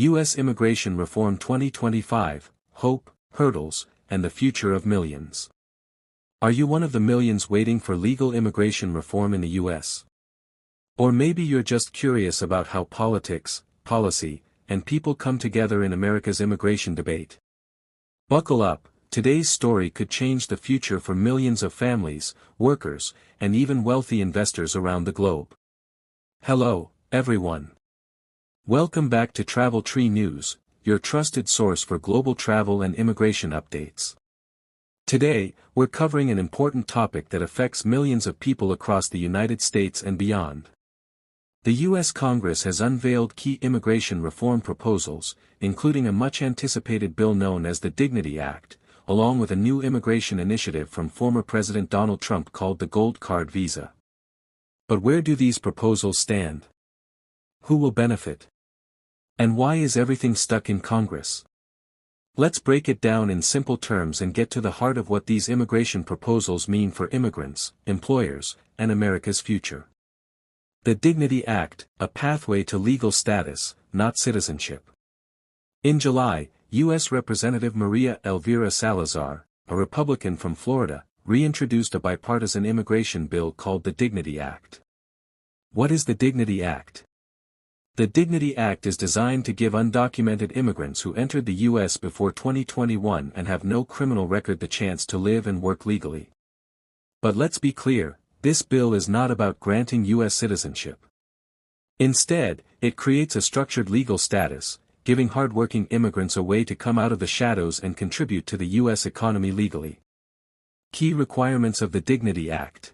U.S. Immigration Reform 2025, Hope, Hurdles, and the Future of Millions. Are you one of the millions waiting for legal immigration reform in the U.S.? Or maybe you're just curious about how politics, policy, and people come together in America's immigration debate. Buckle up, today's story could change the future for millions of families, workers, and even wealthy investors around the globe. Hello, everyone. Welcome back to Travel Tree News, your trusted source for global travel and immigration updates. Today, we're covering an important topic that affects millions of people across the United States and beyond. The U.S. Congress has unveiled key immigration reform proposals, including a much-anticipated bill known as the Dignity Act, along with a new immigration initiative from former President Donald Trump called the Gold Card Visa. But where do these proposals stand? Who will benefit? And why is everything stuck in Congress? Let's break it down in simple terms and get to the heart of what these immigration proposals mean for immigrants, employers, and America's future. The Dignity Act, a pathway to legal status, not citizenship. In July, U.S. Representative Maria Elvira Salazar, a Republican from Florida, reintroduced a bipartisan immigration bill called the Dignity Act. What is the Dignity Act? The Dignity Act is designed to give undocumented immigrants who entered the U.S. before 2021 and have no criminal record the chance to live and work legally. But let's be clear, this bill is not about granting U.S. citizenship. Instead, it creates a structured legal status, giving hardworking immigrants a way to come out of the shadows and contribute to the U.S. economy legally. Key requirements of the Dignity Act.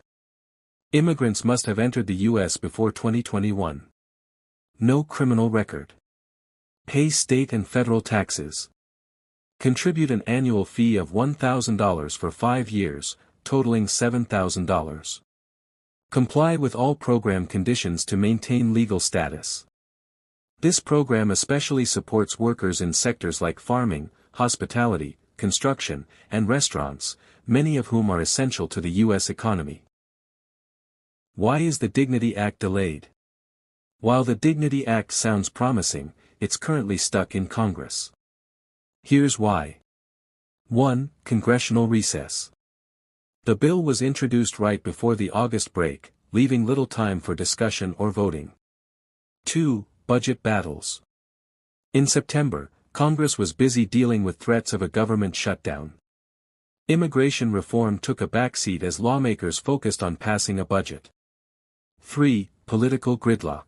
Immigrants must have entered the U.S. before 2021. No criminal record. Pay state and federal taxes. Contribute an annual fee of $1,000 for 5 years, totaling $7,000. Comply with all program conditions to maintain legal status. This program especially supports workers in sectors like farming, hospitality, construction, and restaurants, many of whom are essential to the U.S. economy. Why is the Dignity Act delayed? While the Dignity Act sounds promising, it's currently stuck in Congress. Here's why. 1. Congressional recess. The bill was introduced right before the August break, leaving little time for discussion or voting. 2. Budget battles. In September, Congress was busy dealing with threats of a government shutdown. Immigration reform took a backseat as lawmakers focused on passing a budget. 3. Political gridlock.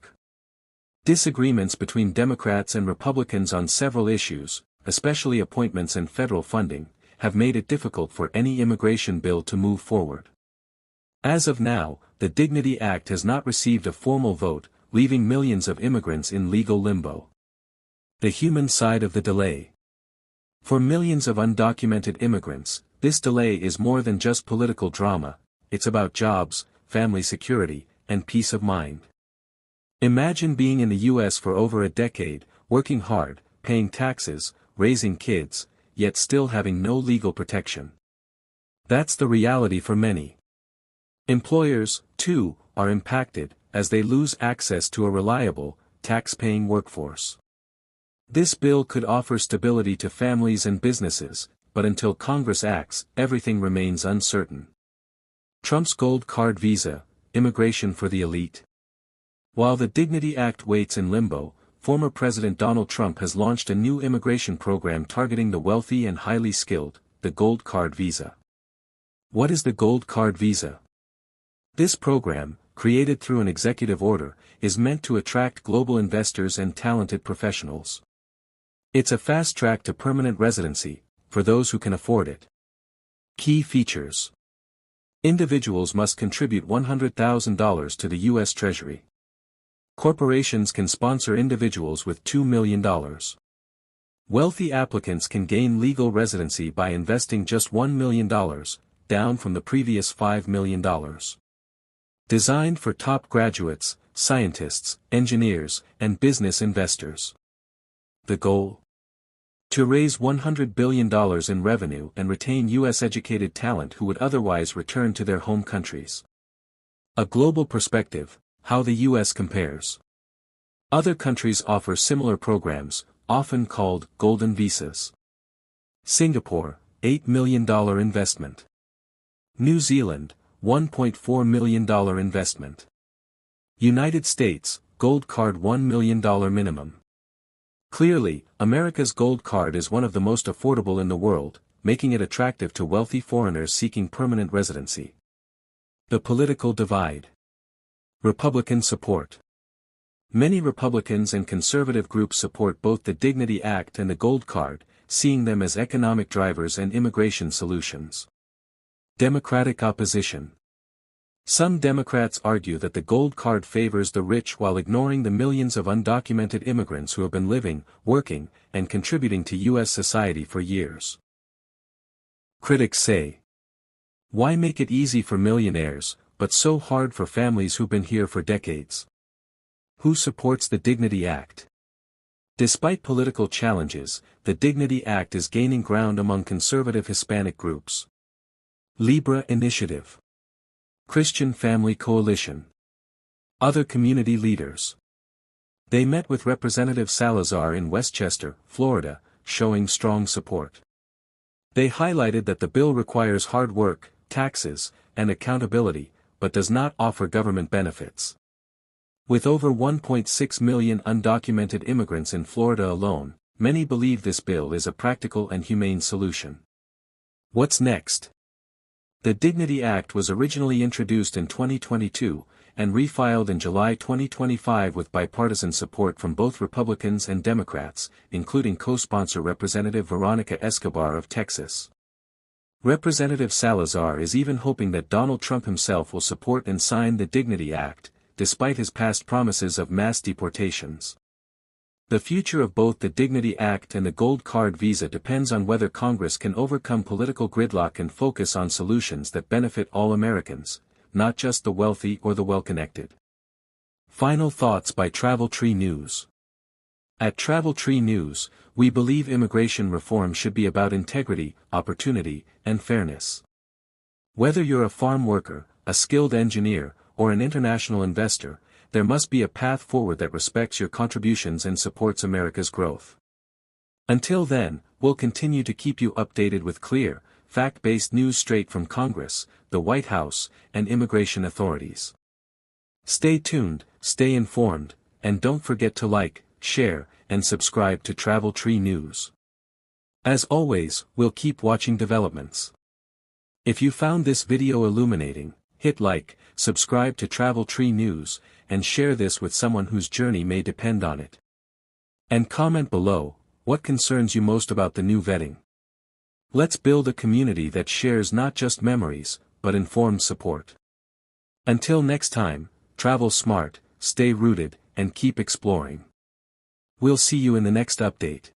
Disagreements between Democrats and Republicans on several issues, especially appointments and federal funding, have made it difficult for any immigration bill to move forward. As of now, the Dignity Act has not received a formal vote, leaving millions of immigrants in legal limbo. The human side of the delay. For millions of undocumented immigrants, this delay is more than just political drama, it's about jobs, family security, and peace of mind. Imagine being in the U.S. for over a decade, working hard, paying taxes, raising kids, yet still having no legal protection. That's the reality for many. Employers, too, are impacted, as they lose access to a reliable, tax-paying workforce. This bill could offer stability to families and businesses, but until Congress acts, everything remains uncertain. Trump's Gold Card Visa, immigration for the elite. While the Dignity Act waits in limbo, former President Donald Trump has launched a new immigration program targeting the wealthy and highly skilled, the Gold Card Visa. What is the Gold Card Visa? This program, created through an executive order, is meant to attract global investors and talented professionals. It's a fast track to permanent residency, for those who can afford it. Key features. Individuals must contribute $100,000 to the U.S. Treasury. Corporations can sponsor individuals with $2 million. Wealthy applicants can gain legal residency by investing just $1 million, down from the previous $5 million. Designed for top graduates, scientists, engineers, and business investors. The goal? To raise $100 billion in revenue and retain U.S.-educated talent who would otherwise return to their home countries. A global perspective, how the U.S. compares. Other countries offer similar programs, often called golden visas. Singapore, $8 million investment. New Zealand, $1.4 million investment. United States, Gold Card $1 million minimum. Clearly, America's Gold Card is one of the most affordable in the world, making it attractive to wealthy foreigners seeking permanent residency. The political divide. Republican support. Many Republicans and conservative groups support both the Dignity Act and the Gold Card, seeing them as economic drivers and immigration solutions. Democratic opposition. Some Democrats argue that the Gold Card favors the rich while ignoring the millions of undocumented immigrants who have been living, working, and contributing to U.S. society for years. Critics say, why make it easy for millionaires, but so hard for families who've been here for decades? Who supports the Dignity Act? Despite political challenges, the Dignity Act is gaining ground among conservative Hispanic groups. Libra Initiative. Christian Family Coalition. Other community leaders. They met with Representative Salazar in Westchester, Florida, showing strong support. They highlighted that the bill requires hard work, taxes, and accountability, but does not offer government benefits. With over 1.6 million undocumented immigrants in Florida alone, many believe this bill is a practical and humane solution. What's next? The Dignity Act was originally introduced in 2022, and refiled in July 2025 with bipartisan support from both Republicans and Democrats, including co-sponsor Representative Veronica Escobar of Texas. Representative Salazar is even hoping that Donald Trump himself will support and sign the Dignity Act, despite his past promises of mass deportations. The future of both the Dignity Act and the Gold Card visa depends on whether Congress can overcome political gridlock and focus on solutions that benefit all Americans, not just the wealthy or the well-connected. Final thoughts by Travel Tree News. At Travel Tree News, we believe immigration reform should be about integrity, opportunity, and fairness. Whether you're a farm worker, a skilled engineer, or an international investor, there must be a path forward that respects your contributions and supports America's growth. Until then, we'll continue to keep you updated with clear, fact-based news straight from Congress, the White House, and immigration authorities. Stay tuned, stay informed, and don't forget to like, share, and subscribe to Travel Tree News. As always, we'll keep watching developments. If you found this video illuminating, hit like, subscribe to Travel Tree News, and share this with someone whose journey may depend on it. And comment below, what concerns you most about the new vetting. Let's build a community that shares not just memories, but informed support. Until next time, travel smart, stay rooted, and keep exploring. We'll see you in the next update.